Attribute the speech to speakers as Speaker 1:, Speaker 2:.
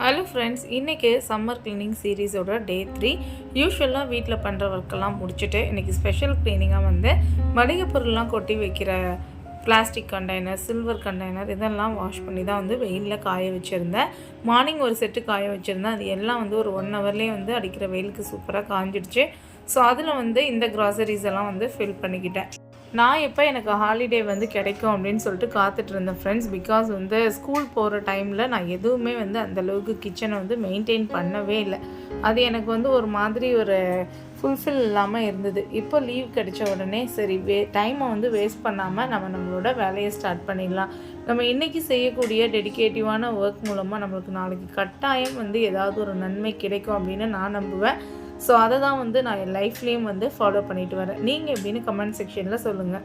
Speaker 1: Hello friends, இன்றைக்கி summer cleaning சீரீஸோட டே 3. யூஸ்வலாக வீட்டில் பண்ணுற ஒர்க்கெல்லாம் முடிச்சுட்டு இன்றைக்கி ஸ்பெஷல் க்ளீனிங்காக வந்து மளிகை பொருள்லாம் கொட்டி வைக்கிற பிளாஸ்டிக் கண்டெய்னர், சில்வர் கண்டெய்னர் இதெல்லாம் வாஷ் பண்ணி தான் வந்து வெயிலில் காய வச்சுருந்தேன். மார்னிங் ஒரு செட்டு காய வச்சுருந்தேன். அது எல்லாம் வந்து ஒரு 1 ஹவர்லேயே வந்து அடிக்கிற வெயிலுக்கு சூப்பராக காஞ்சிடுச்சு. ஸோ அதில் வந்து இந்த க்ராசரிஸ் எல்லாம் வந்து ஃபில் பண்ணிக்கிட்டேன். நான் எப்போ எனக்கு ஹாலிடே வந்து கிடைக்கும் அப்படின்னு சொல்லிட்டு காத்துட்டு இருந்தேன் ஃப்ரெண்ட்ஸ். பிகாஸ் வந்து ஸ்கூல் போகிற டைமில் நான் எதுவுமே வந்து அந்தளவுக்கு கிச்சனை வந்து மெயின்டைன் பண்ணவே இல்லை. அது எனக்கு வந்து ஒரு மாதிரி ஒரு ஃபுல்ஃபில் இல்லாமல் இருந்தது. இப்போ லீவ் கிடைச்ச உடனே சரி டைமை வந்து வேஸ்ட் பண்ணாமல் நம்மளோட வேலையை ஸ்டார்ட் பண்ணிடலாம். நம்ம இன்றைக்கி செய்யக்கூடிய டெடிகேட்டிவான ஒர்க் மூலமாக நம்மளுக்கு நாளைக்கு கட்டாயம் வந்து ஏதாவது ஒரு நன்மை கிடைக்கும் அப்படின்னு நான் நம்புவேன். ஸோ அதை தான் வந்து நான் என் லைஃப்லேயும் வந்து ஃபாலோ பண்ணிட்டு வரேன். நீங்கள் எப்படின்னு கமெண்ட் செக்ஷனில் சொல்லுங்கள்.